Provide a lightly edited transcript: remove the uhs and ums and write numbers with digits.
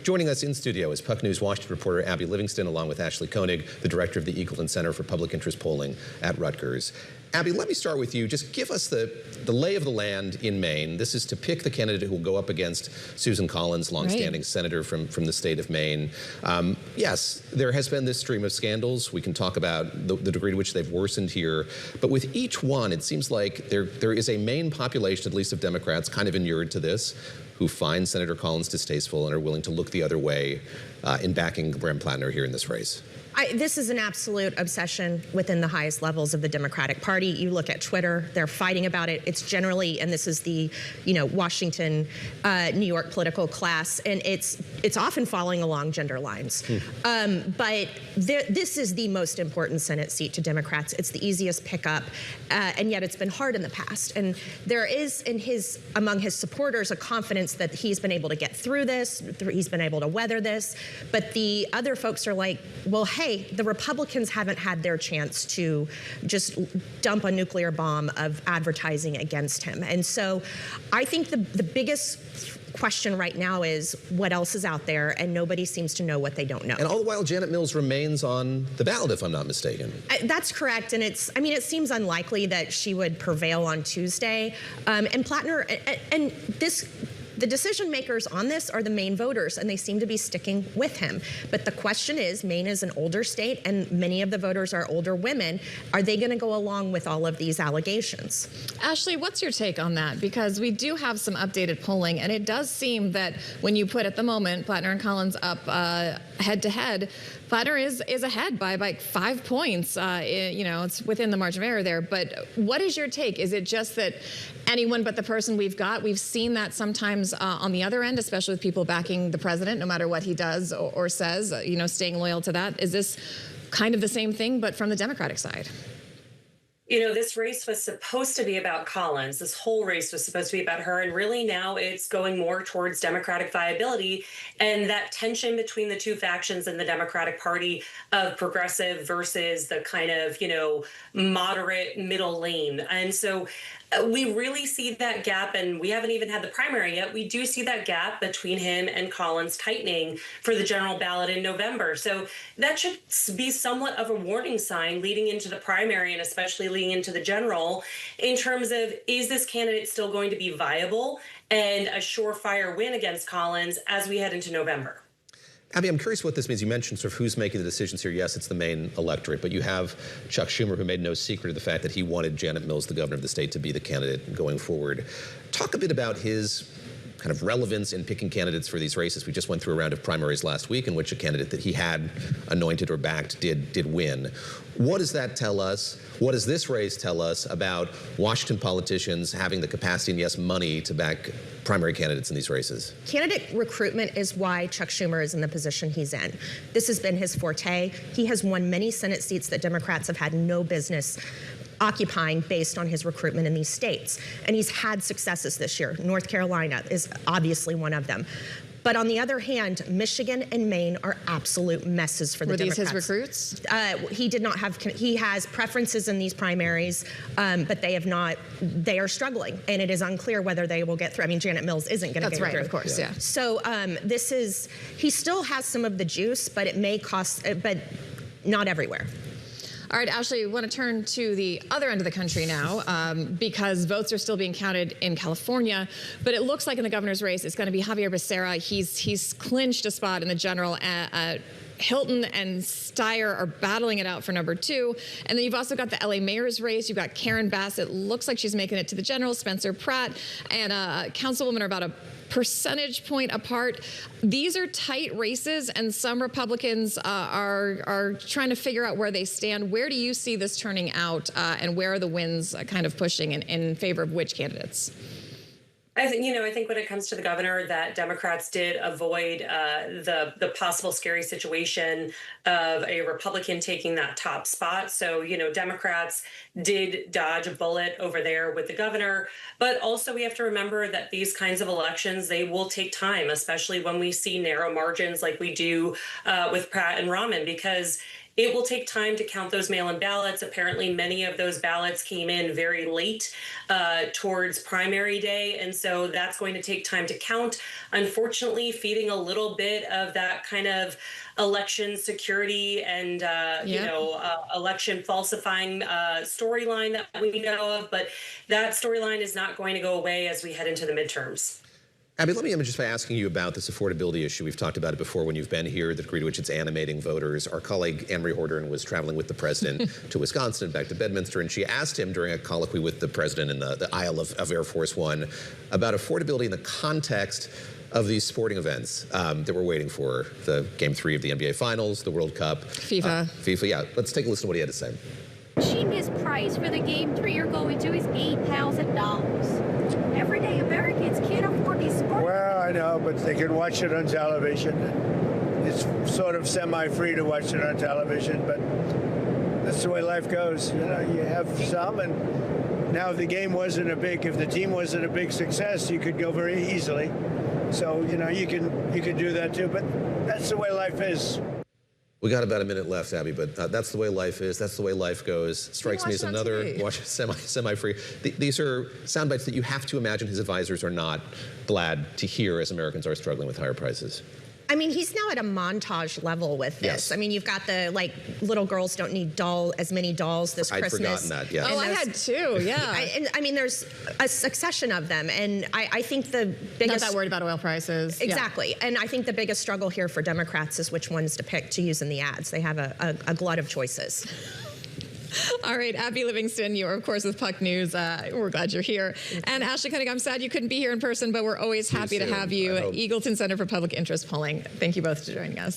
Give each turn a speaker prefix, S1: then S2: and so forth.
S1: Joining us in studio is Puck News Washington reporter Abby Livingston, along with Ashley Koning, the director of the Eagleton Center for Public Interest Polling at Rutgers. Abby, let me start with you. Just give us the lay of the land in Maine. This is to pick the candidate who will go up against Susan Collins, longstanding senator from the state of Maine. Yes, there has been this stream of scandals. We can talk about the degree to which they've worsened here. But with each one, it seems like there is a Maine population, at least of Democrats, kind of inured to this, who find Senator Collins distasteful and are willing to look the other way in backing Platner here in this race.
S2: This is an absolute obsession within the highest levels of the Democratic Party. You look at Twitter, they're fighting about it. It's generally, and this is the, Washington, New York political class, and it's often following along gender lines. But this is the most important Senate seat to Democrats. It's the easiest pickup, and yet it's been hard in the past. And there is among his supporters a confidence that he's been able to get through this, he's been able to weather this. But the other folks are like, well, hey, the Republicans haven't had their chance to just dump a nuclear bomb of advertising against him. And so I think the biggest question right now is what else is out there, and nobody seems to know what they don't know.
S1: And all the while, Janet Mills remains on the ballot, if I'm not mistaken.
S2: That's correct, and it seems unlikely that she would prevail on Tuesday. And Platner, and the decision makers on this are the Maine voters, and they seem to be sticking with him. But the question is, Maine is an older state, and many of the voters are older women. Are they going to go along with all of these allegations?
S3: Ashley, what's your take on that? Because we do have some updated polling, and it does seem that when you put at the moment Platner and Collins up head-to-head, Platner is ahead by like 5 points. It's within the margin of error there. But what is your take? Is it just that anyone but the person we've got? We've seen that sometimes on the other end, especially with people backing the president, no matter what he does or says, staying loyal to that. Is this kind of the same thing, but from the Democratic side?
S4: This race was supposed to be about Collins. This whole race was supposed to be about her. And really now it's going more towards Democratic viability and that tension between the two factions in the Democratic Party of progressive versus the kind of, moderate middle lane. And so we really see that gap, and we haven't even had the primary yet. We do see that gap between him and Collins tightening for the general ballot in November. So that should be somewhat of a warning sign leading into the primary and especially leading into the general in terms of, is this candidate still going to be viable and a surefire win against Collins as we head into November?
S1: Abby, I'm curious what this means. You mentioned sort of who's making the decisions here. Yes, it's the Maine electorate, but you have Chuck Schumer, who made no secret of the fact that he wanted Janet Mills, the governor of the state, to be the candidate going forward. Talk a bit about his kind of relevance in picking candidates for these races. We just went through a round of primaries last week in which a candidate that he had anointed or backed did win. What does that tell us? What does this race tell us about Washington politicians having the capacity and, yes, money to back primary candidates in these races?
S2: Candidate recruitment is why Chuck Schumer is in the position he's in. This has been his forte. He has won many Senate seats that Democrats have had no business occupying based on his recruitment in these states. And he's had successes this year. North Carolina is obviously one of them. But on the other hand, Michigan and Maine are absolute messes for the Democrats.
S3: Were these his recruits?
S2: He did not have, he has preferences in these primaries, but they have not, they are struggling. And it is unclear whether they will get through. I mean, Janet Mills isn't going to get through.
S3: That's right, of course, yeah.
S2: So he still has some of the juice, but it may cost, but not everywhere.
S3: All right, Ashley, we want to turn to the other end of the country now because votes are still being counted in California. But it looks like in the governor's race, it's going to be Javier Becerra. He's clinched a spot in the general. Hilton and Steyer are battling it out for number 2. And then you've also got the LA mayor's race. You've got Karen Bass. It looks like she's making it to the general. Spencer Pratt and Councilwoman are about a percentage point apart. These are tight races, and some Republicans are trying to figure out where they stand. Where do you see this turning out, and where are the winds kind of pushing in favor of which candidates?
S4: I think when it comes to the governor, that Democrats did avoid the possible scary situation of a Republican taking that top spot. So, Democrats did dodge a bullet over there with the governor. But also we have to remember that these kinds of elections, they will take time, especially when we see narrow margins like we do with Pratt and Rahman, because It will take time to count those mail-in ballots. Apparently, many of those ballots came in very late towards primary day, and so that's going to take time to count. Unfortunately, feeding a little bit of that kind of election security and election falsifying storyline that we know of, but that storyline is not going to go away as we head into the midterms.
S1: Abby, let me end just by asking you about this affordability issue. We've talked about it before when you've been here, the degree to which it's animating voters. Our colleague Anne-Marie Horton was traveling with the president to Wisconsin and back to Bedminster, and she asked him during a colloquy with the president in the aisle of Air Force One about affordability in the context of these sporting events that we're waiting for, the Game 3 of the NBA Finals, the World Cup. FIFA, yeah. Let's take a listen to what he had to say.
S5: Cheapest price for the Game 3 you're going to is $8,000. Everyday Americans can't afford these sports.
S6: Well, I know, but they can watch it on television. It's sort of semi-free to watch it on television, but that's the way life goes. You know, you have some, and now if the game wasn't if the team wasn't a big success, you could go very easily. So, you know, you can do that too, but that's the way life is.
S1: We got about a minute left, Abby, but that's the way life is. That's the way life goes. Strikes me as another semi-free. These are sound bites that you have to imagine his advisors are not glad to hear as Americans are struggling with higher prices.
S2: I mean, he's now at a montage level with this.
S1: Yes.
S2: I mean, you've got the, like, little girls don't need as many dolls this
S1: I'd
S2: Christmas.
S1: forgotten that, yeah.
S3: Oh, I had two, yeah.
S2: I mean, there's a succession of them, and I think the biggest...
S3: Not that worried about oil prices.
S2: Exactly, yeah. And I think the biggest struggle here for Democrats is which ones to pick to use in the ads. They have a glut of choices.
S3: All right, Abby Livingston, you are, of course, with Puck News. We're glad you're here. And Ashley Koning, I'm sad you couldn't be here in person, but we're always happy to have you at Eagleton Center for Public Interest Polling. Thank you both for joining us.